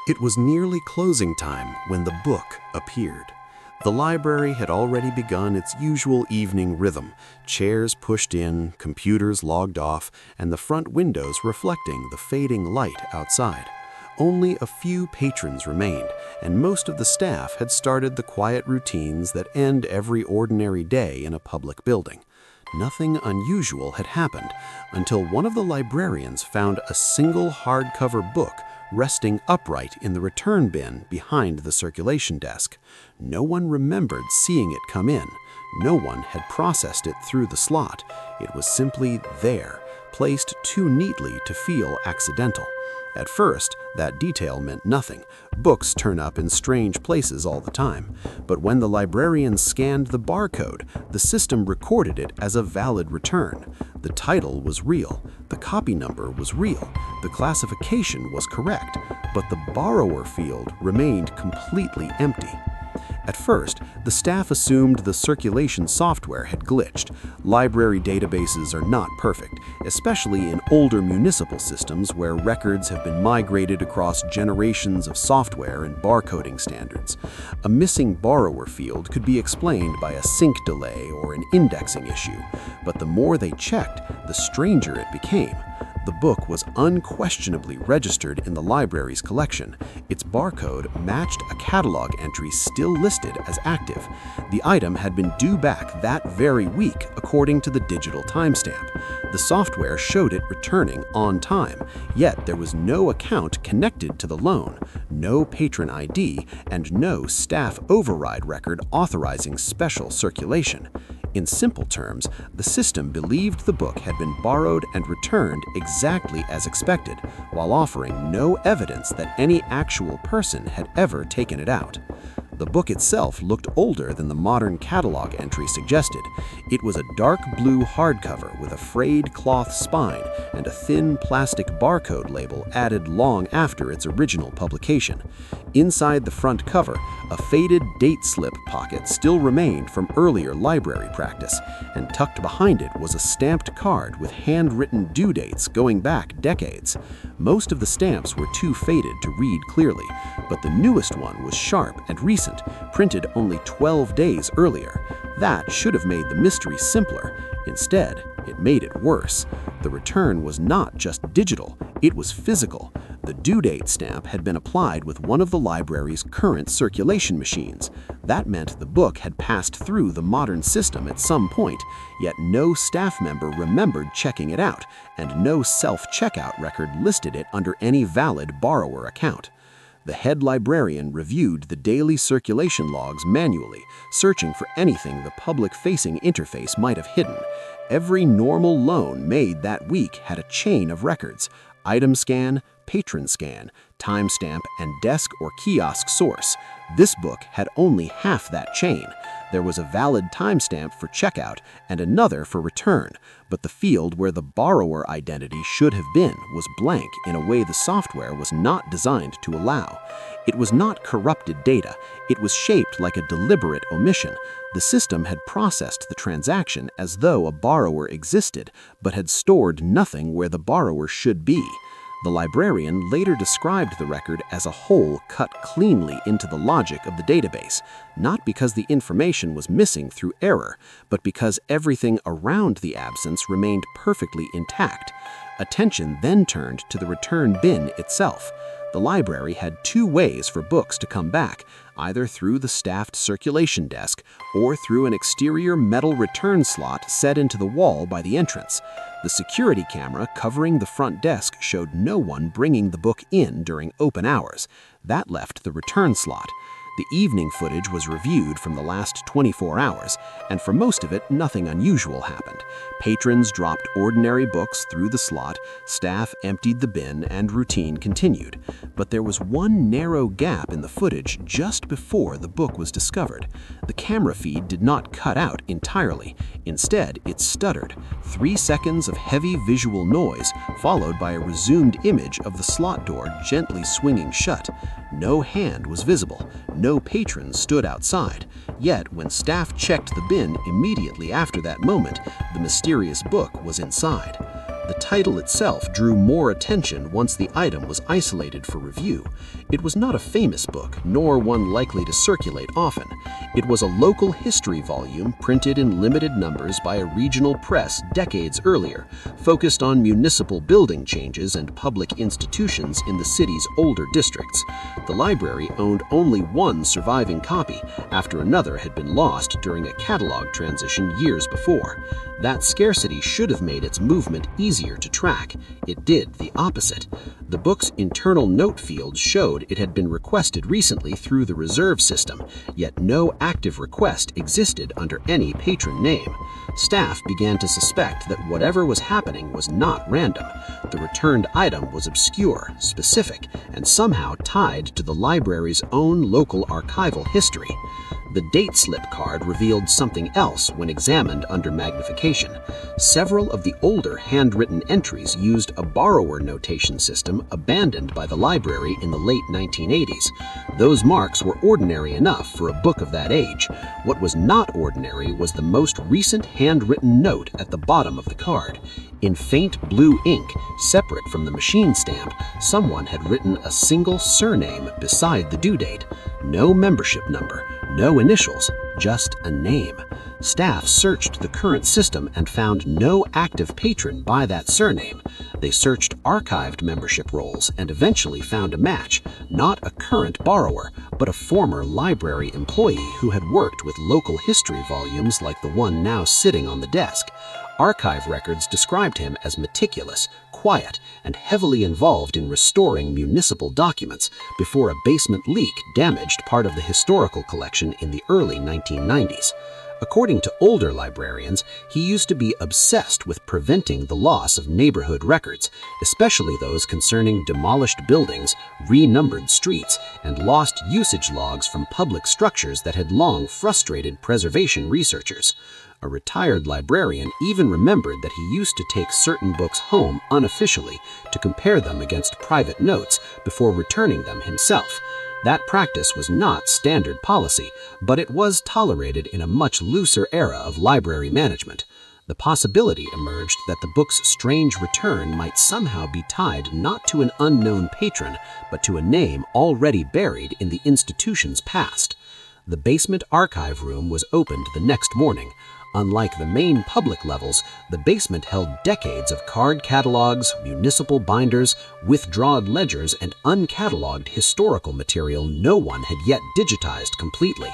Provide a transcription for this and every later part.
It was nearly closing time when the book appeared. The library had already begun its usual evening rhythm, chairs pushed in, computers logged off, and the front windows reflecting the fading light outside. Only a few patrons remained, and most of the staff had started the quiet routines that end every ordinary day in a public building. Nothing unusual had happened until one of the librarians found a single hardcover book resting upright in the return bin behind the circulation desk. No one remembered seeing it come in. No one had processed it through the slot. It was simply there, placed too neatly to feel accidental. At first, that detail meant nothing. Books turn up in strange places all the time. But when the librarian scanned the barcode, the system recorded it as a valid return. The title was real. The copy number was real. The classification was correct. But the borrower field remained completely empty. At first, the staff assumed the circulation software had glitched. Library databases are not perfect, especially in older municipal systems where records have been migrated across generations of software and barcoding standards. A missing borrower field could be explained by a sync delay or an indexing issue, but the more they checked, the stranger it became. The book was unquestionably registered in the library's collection. Its barcode matched a catalog entry still listed as active. The item had been due back that very week, according to the digital timestamp. The software showed it returning on time, yet there was no account connected to the loan, no patron ID, and no staff override record authorizing special circulation. In simple terms, the system believed the book had been borrowed and returned exactly as expected, while offering no evidence that any actual person had ever taken it out. The book itself looked older than the modern catalog entry suggested. It was a dark blue hardcover with a frayed cloth spine and a thin plastic barcode label added long after its original publication. Inside the front cover, a faded date slip pocket still remained from earlier library practice, and tucked behind it was a stamped card with handwritten due dates going back decades. Most of the stamps were too faded to read clearly, but the newest one was sharp and recent, printed only 12 days earlier. That should have made the mystery simpler. Instead, it made it worse. The return was not just digital, it was physical. The due date stamp had been applied with one of the library's current circulation machines. That meant the book had passed through the modern system at some point, yet no staff member remembered checking it out, and no self-checkout record listed it under any valid borrower account. The head librarian reviewed the daily circulation logs manually, searching for anything the public-facing interface might have hidden. Every normal loan made that week had a chain of records: item scan, patron scan, timestamp, and desk or kiosk source. This book had only half that chain. There was a valid timestamp for checkout and another for return, but the field where the borrower identity should have been was blank in a way the software was not designed to allow. It was not corrupted data. It was shaped like a deliberate omission. The system had processed the transaction as though a borrower existed, but had stored nothing where the borrower should be. The librarian later described the record as a hole cut cleanly into the logic of the database, not because the information was missing through error, but because everything around the absence remained perfectly intact. Attention then turned to the return bin itself. The library had two ways for books to come back, either through the staffed circulation desk or through an exterior metal return slot set into the wall by the entrance. The security camera covering the front desk showed no one bringing the book in during open hours. That left the return slot. The evening footage was reviewed from the last 24 hours, and for most of it, nothing unusual happened. Patrons dropped ordinary books through the slot, staff emptied the bin, and routine continued. But there was one narrow gap in the footage just before the book was discovered. The camera feed did not cut out entirely. Instead, it stuttered. 3 seconds of heavy visual noise, followed by a resumed image of the slot door gently swinging shut. No hand was visible. No patrons stood outside. Yet, when staff checked the bin immediately after that moment, the mysterious book was inside. The title itself drew more attention once the item was isolated for review. It was not a famous book, nor one likely to circulate often. It was a local history volume printed in limited numbers by a regional press decades earlier, focused on municipal building changes and public institutions in the city's older districts. The library owned only one surviving copy, after another had been lost during a catalog transition years before. That scarcity should have made its movement easier to track. It did the opposite. The book's internal note field showed it had been requested recently through the reserve system, yet no active request existed under any patron name. Staff began to suspect that whatever was happening was not random. The returned item was obscure, specific, and somehow tied to the library's own local archival history. The date slip card revealed something else when examined under magnification. Several of the older handwritten entries used a borrower notation system abandoned by the library in the late 1980s. Those marks were ordinary enough for a book of that age. What was not ordinary was the most recent handwritten note at the bottom of the card. In faint blue ink, separate from the machine stamp, someone had written a single surname beside the due date. No membership number, no initials, just a name. Staff searched the current system and found no active patron by that surname. They searched archived membership rolls and eventually found a match, not a current borrower, but a former library employee who had worked with local history volumes like the one now sitting on the desk. Archive records described him as meticulous, quiet, and heavily involved in restoring municipal documents before a basement leak damaged part of the historical collection in the early 1990s. According to older librarians, he used to be obsessed with preventing the loss of neighborhood records, especially those concerning demolished buildings, renumbered streets, and lost usage logs from public structures that had long frustrated preservation researchers. A retired librarian even remembered that he used to take certain books home unofficially to compare them against private notes before returning them himself. That practice was not standard policy, but it was tolerated in a much looser era of library management. The possibility emerged that the book's strange return might somehow be tied not to an unknown patron, but to a name already buried in the institution's past. The basement archive room was opened the next morning. Unlike the main public levels, the basement held decades of card catalogs, municipal binders, withdrawed ledgers, and uncatalogued historical material no one had yet digitized completely.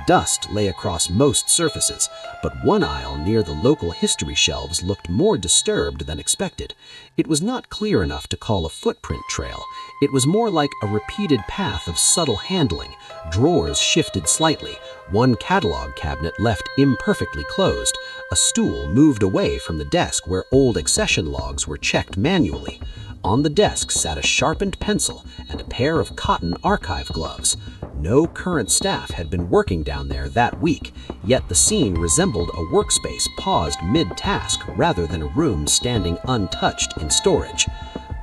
Dust lay across most surfaces, but one aisle near the local history shelves looked more disturbed than expected. It was not clear enough to call a footprint trail. It was more like a repeated path of subtle handling. Drawers shifted slightly, one catalog cabinet left imperfectly closed, a stool moved away from the desk where old accession logs were checked manually. On the desk sat a sharpened pencil and a pair of cotton archive gloves. No current staff had been working down there that week, yet the scene resembled a workspace paused mid-task rather than a room standing untouched in storage.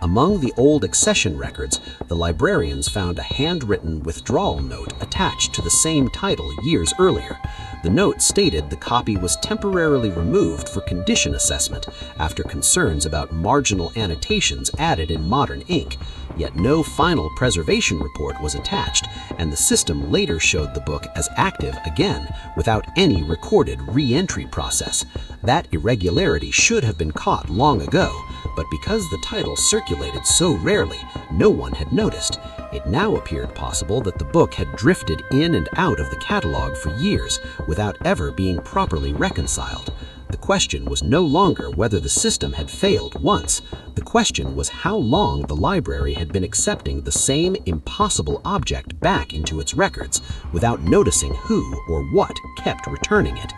Among the old accession records, the librarians found a handwritten withdrawal note attached to the same title years earlier. The note stated the copy was temporarily removed for condition assessment after concerns about marginal annotations added in modern ink, yet no final preservation report was attached, and the system later showed the book as active again without any recorded re-entry process. That irregularity should have been caught long ago, but because the title circulated so rarely, no one had noticed. It now appeared possible that the book had drifted in and out of the catalog for years without ever being properly reconciled. The question was no longer whether the system had failed once. The question was how long the library had been accepting the same impossible object back into its records without noticing who or what kept returning it.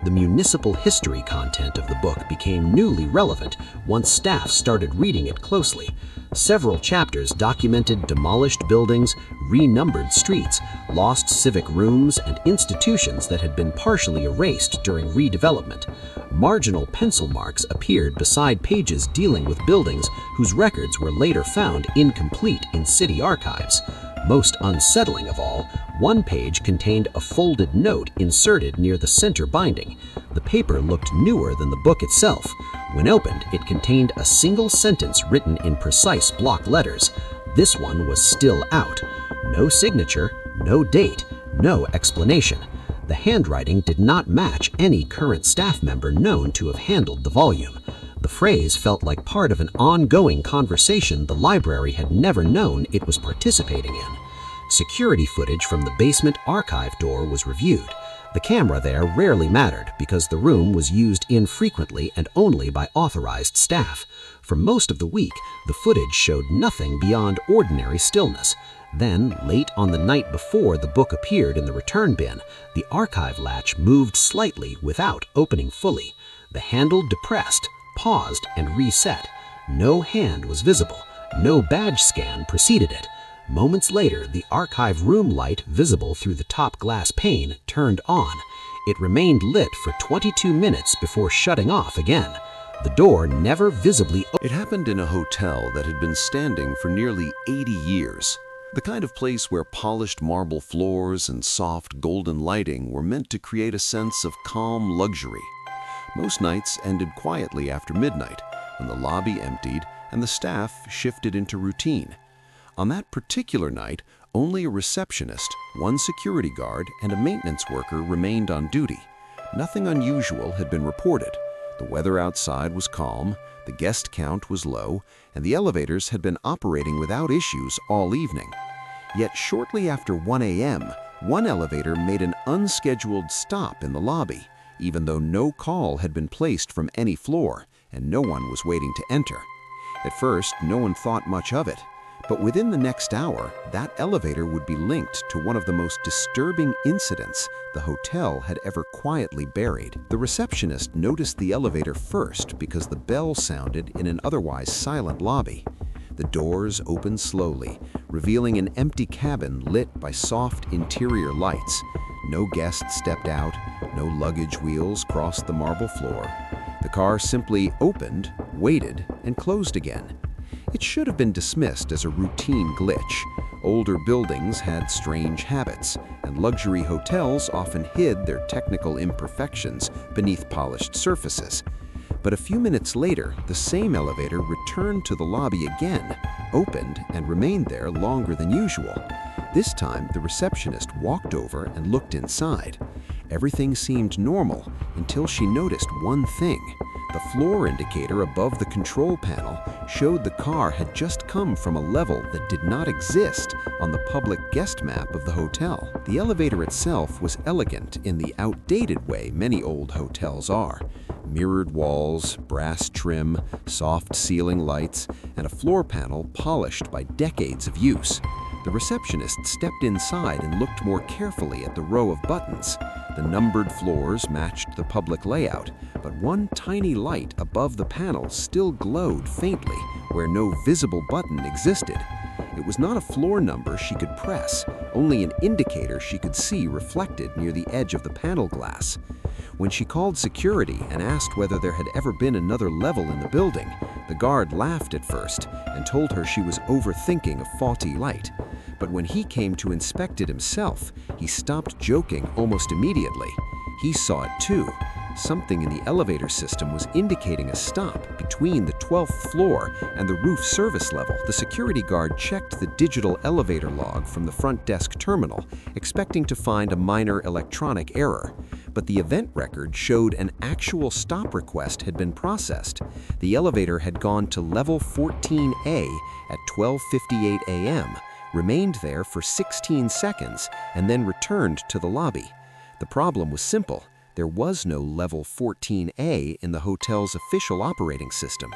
The municipal history content of the book became newly relevant once staff started reading it closely. Several chapters documented demolished buildings, renumbered streets, lost civic rooms, and institutions that had been partially erased during redevelopment. Marginal pencil marks appeared beside pages dealing with buildings whose records were later found incomplete in city archives. Most unsettling of all, one page contained a folded note inserted near the center binding. The paper looked newer than the book itself. When opened, it contained a single sentence written in precise block letters. This one was still out. No signature, no date, no explanation. The handwriting did not match any current staff member known to have handled the volume. The phrase felt like part of an ongoing conversation the library had never known it was participating in. Security footage from the basement archive door was reviewed. The camera there rarely mattered because the room was used infrequently and only by authorized staff. For most of the week, the footage showed nothing beyond ordinary stillness. Then, late on the night before the book appeared in the return bin, the archive latch moved slightly without opening fully. The handle depressed, paused, and reset. No hand was visible. No badge scan preceded it. Moments later, the archive room light visible through the top glass pane turned on. It remained lit for 22 minutes before shutting off again. The door never visibly opened. It happened in a hotel that had been standing for nearly 80 years. The kind of place where polished marble floors and soft golden lighting were meant to create a sense of calm luxury. Most nights ended quietly after midnight, when the lobby emptied and the staff shifted into routine. On that particular night, only a receptionist, one security guard, and a maintenance worker remained on duty. Nothing unusual had been reported. The weather outside was calm, the guest count was low, and the elevators had been operating without issues all evening. Yet shortly after 1 a.m., one elevator made an unscheduled stop in the lobby, even though no call had been placed from any floor and no one was waiting to enter. At first, no one thought much of it. But within the next hour, that elevator would be linked to one of the most disturbing incidents the hotel had ever quietly buried. The receptionist noticed the elevator first because the bell sounded in an otherwise silent lobby. The doors opened slowly, revealing an empty cabin lit by soft interior lights. No guests stepped out, no luggage wheels crossed the marble floor. The car simply opened, waited, and closed again. It should have been dismissed as a routine glitch. Older buildings had strange habits, and luxury hotels often hid their technical imperfections beneath polished surfaces. But a few minutes later, the same elevator returned to the lobby again, opened, and remained there longer than usual. This time, the receptionist walked over and looked inside. Everything seemed normal until she noticed one thing. The floor indicator above the control panel showed the car had just come from a level that did not exist on the public guest map of the hotel. The elevator itself was elegant in the outdated way many old hotels are. Mirrored walls, brass trim, soft ceiling lights, and a floor panel polished by decades of use. The receptionist stepped inside and looked more carefully at the row of buttons. The numbered floors matched the public layout, but one tiny light above the panel still glowed faintly where no visible button existed. It was not a floor number she could press, only an indicator she could see reflected near the edge of the panel glass. When she called security and asked whether there had ever been another level in the building, the guard laughed at first and told her she was overthinking a faulty light. But when he came to inspect it himself, he stopped joking almost immediately. He saw it too. Something in the elevator system was indicating a stop between the 12th floor and the roof service level. The security guard checked the digital elevator log from the front desk terminal, expecting to find a minor electronic error. But the event record showed an actual stop request had been processed. The elevator had gone to level 14A at 12:58 a.m., remained there for 16 seconds, and then returned to the lobby. The problem was simple. There was no level 14A in the hotel's official operating system.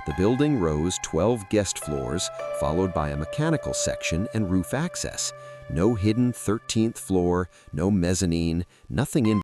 The building rose 12 guest floors, followed by a mechanical section and roof access. No hidden 13th floor, no mezzanine, nothing in